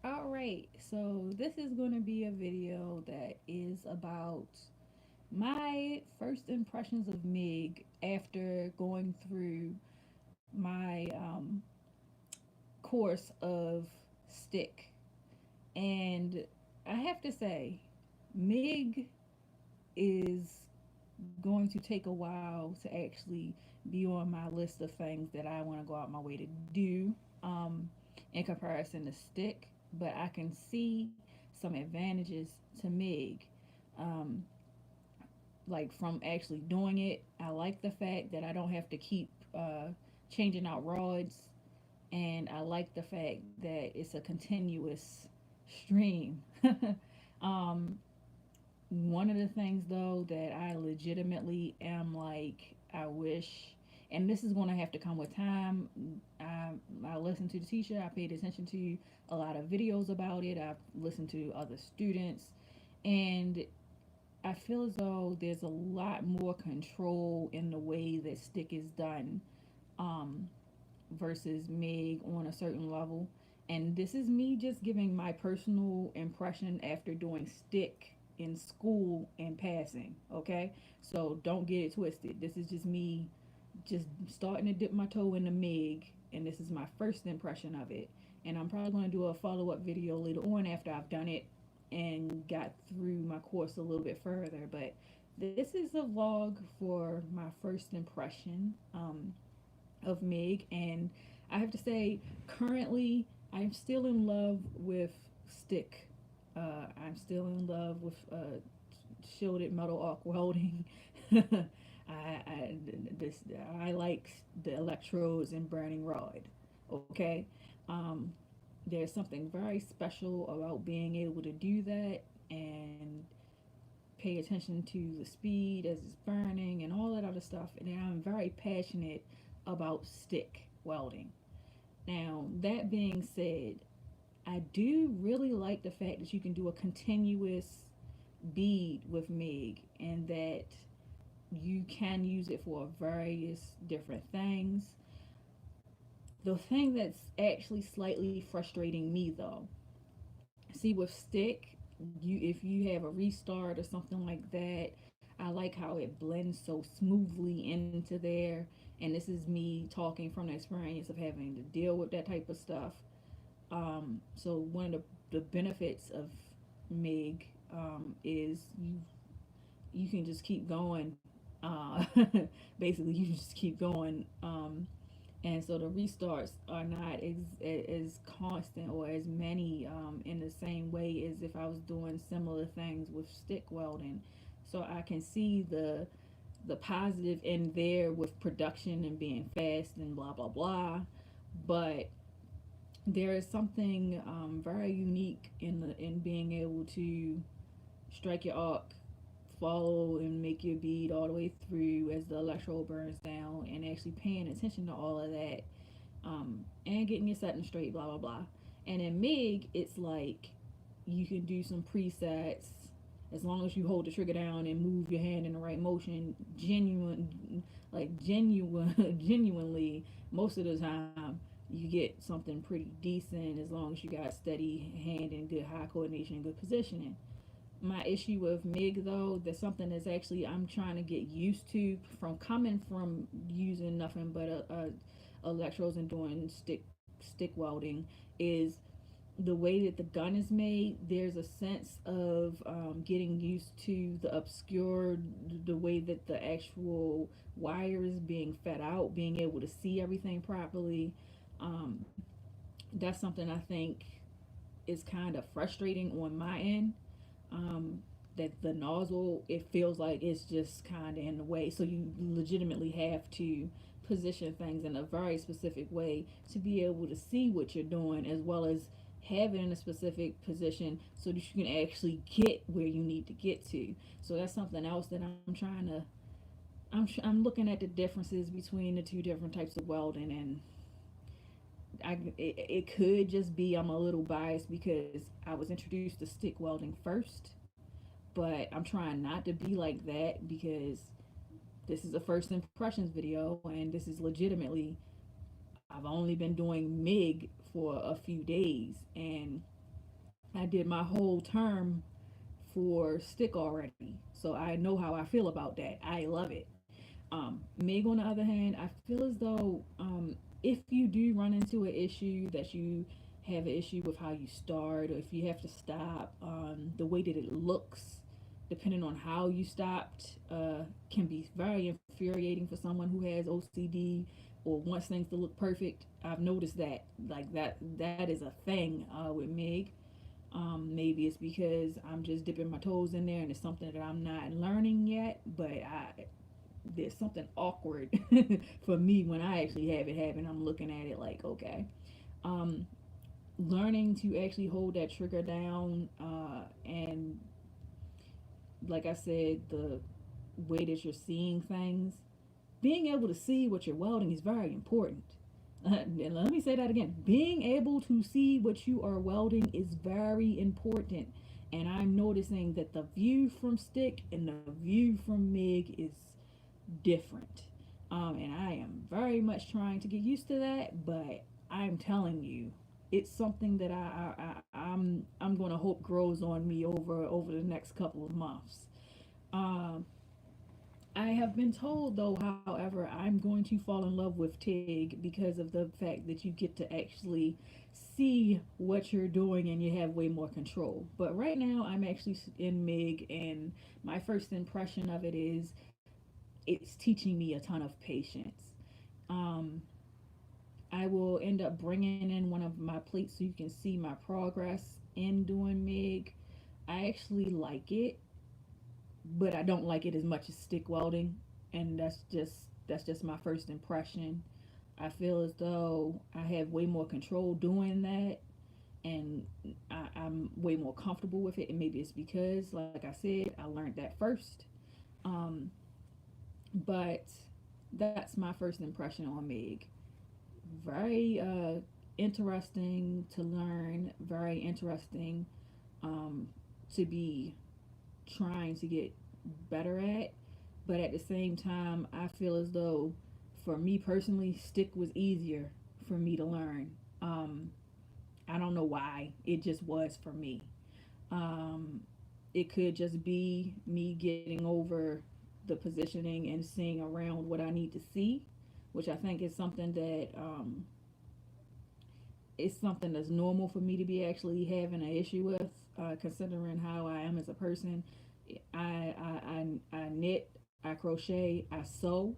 All right, so this is going to be a video that is about my first impressions of MIG after going through my course of stick. And I have to say, MIG is going to take a while to actually be on my list of things that I want to go out my way to do in comparison to stick. But I can see some advantages to MIG. Um, like from actually doing it, I like the fact that I don't have to keep changing out rods, and I like the fact that it's a continuous stream. um, One of the things though that I legitimately am like, I wish, and this is going to have to come with time. I listened to the teacher. I paid attention to a lot of videos about it. I've listened to other students, and I feel as though there's a lot more control in the way that stick is done um, versus MIG on a certain level. And this is me just giving my personal impression after doing stick in school and passing. Okay, so don't get it twisted. This is just me just starting to dip my toe in the MIG, and this is my first impression of it. And I'm probably going to do a follow up video later on after I've done it and got through my course a little bit further. But this is a vlog for my first impression of MIG, and I have to say, currently, I'm still in love with stick. I'm still in love with shielded metal arc welding. I this I like the electrodes and burning rod. Okay, um, there's something very special about being able to do that and pay attention to the speed as it's burning and all that other stuff. And I'm very passionate about stick welding. Now, that being said, I do really like the fact that you can do a continuous bead with MIG and that you can use it for various different things. The thing that's actually slightly frustrating me though, see with stick, you if you have a restart or something like that, I like how it blends so smoothly into there. And this is me talking from the experience of having to deal with that type of stuff. So one of the benefits of MIG is you can just keep going. Basically, you just keep going. And so the restarts are not as constant or as many in the same way as if I was doing similar things with stick welding. So I can see the positive in there with production and being fast and blah blah blah. But there is something very unique in being able to strike your arc, follow and make your bead all the way through as the electrode burns down, and actually paying attention to all of that, and getting your setting straight, blah blah blah. And in MIG, it's like you can do some presets as long as you hold the trigger down and move your hand in the right motion. Genuinely, most of the time you get something pretty decent as long as you got steady hand and good high coordination and good positioning. My issue with MIG though, that's something that's actually I'm trying to get used to from coming from using nothing but electrodes and doing stick welding, is the way that the gun is made. There's a sense of getting used to the obscure, the way that the actual wire is being fed out, being able to see everything properly. Um, that's something I think is kind of frustrating on my end. um, that the nozzle, it feels like it's just kind of in the way, so you legitimately have to position things in a very specific way to be able to see what you're doing, as well as have it in a specific position so that you can actually get where you need to get to. So that's something else that I'm trying to I'm looking at the differences between the two different types of welding. And it could just be I'm a little biased because I was introduced to stick welding first, but I'm trying not to be like that because this is a first impressions video and this is legitimately, I've only been doing MIG for a few days, and I did my whole term for stick already, so I know how I feel about that. I love it. Meg, on the other hand, I feel as though if you do run into an issue that you have an issue with how you start, or if you have to stop, the way that it looks, depending on how you stopped, can be very infuriating for someone who has OCD or wants things to look perfect. I've noticed that, like that is a thing with Meg. Maybe it's because I'm just dipping my toes in there and it's something that I'm not learning yet, but there's something awkward for me when I actually have it happen. I'm looking at it like, okay. Um, Learning to actually hold that trigger down, and like I said, the way that you're seeing things, being able to see what you're welding is very important. And let me say that again. Being able to see what you are welding is very important. And I'm noticing that the view from stick and the view from MIG is different. And I am very much trying to get used to that, but I'm telling you, it's something that I'm going to hope grows on me over the next couple of months. Um, I have been told, though, however, I'm going to fall in love with TIG because of the fact that you get to actually see what you're doing and you have way more control. But right now, I'm actually in MIG, and my first impression of it is it's teaching me a ton of patience. Um, I will end up bringing in one of my plates so you can see my progress in doing MIG. I actually like it, but I don't like it as much as stick welding, and that's just my first impression. I feel as though I have way more control doing that, and I'm way more comfortable with it. And maybe it's because, like I said, I learned that first. Um, but that's my first impression on Meg. Very interesting to learn. Very interesting um, to be trying to get better at. But at the same time, I feel as though for me personally, stick was easier for me to learn. Um, I don't know why. It just was for me. Um, it could just be me getting over the positioning and seeing around what I need to see, which I think is something that it's something that's normal for me to be actually having an issue with, considering how I am as a person. I knit, I crochet, I sew.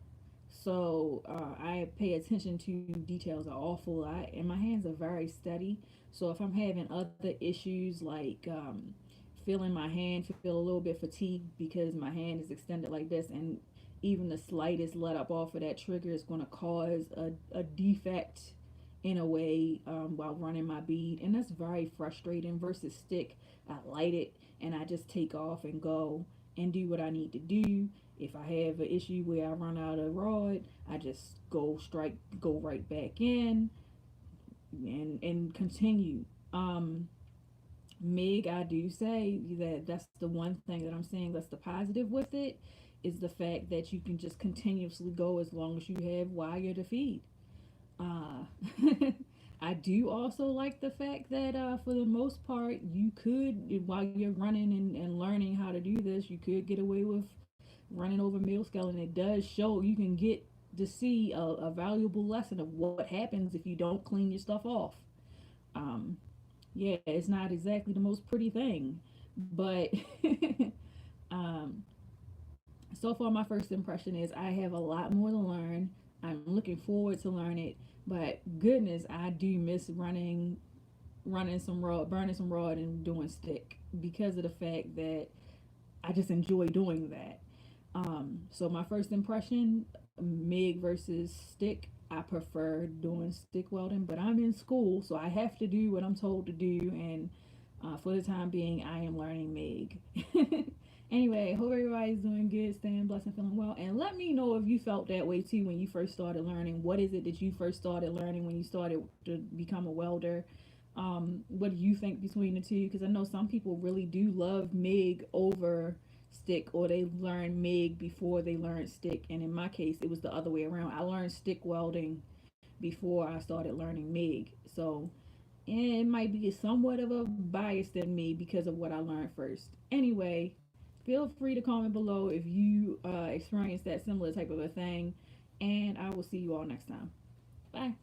So I pay attention to details an awful lot, and my hands are very steady. So if I'm having other issues like feeling my hand feel a little bit fatigued because my hand is extended like this, and even the slightest let up off of that trigger is going to cause a defect in a way while running my bead, and that's very frustrating. Versus stick, I light it and I just take off and go and do what I need to do. If I have an issue where I run out of rod, I just go right back in and continue. um Mig, I do say that that's the one thing that I'm saying that's the positive with it, is the fact that you can just continuously go as long as you have wire to feed. uh I do also like the fact that for the most part you could, while you're running and learning how to do this, you could get away with running over middle scale, and it does show you can get to see a valuable lesson of what happens if you don't clean your stuff off. um yeah, it's not exactly the most pretty thing, but um so far my first impression is I have a lot more to learn. I'm looking forward to learn it, but goodness, I do miss running some rod, burning some rod, and doing stick because of the fact that I just enjoy doing that. So my first impression, MIG versus stick, I prefer doing stick welding, but I'm in school, so I have to do what I'm told to do, and for the time being, I am learning MIG. Anyway, hope everybody's doing good, staying blessed, and feeling well. And let me know if you felt that way too when you first started learning. What is it that you first started learning when you started to become a welder? What do you think between the two? Because I know some people really do love MIG over stick, or they learn MIG before they learn stick. And in my case, it was the other way around. I learned stick welding before I started learning MIG. So And it might be somewhat of a bias than me because of what I learned first. Anyway, feel free to comment below if you experience that similar type of a thing. And I will see you all next time. Bye.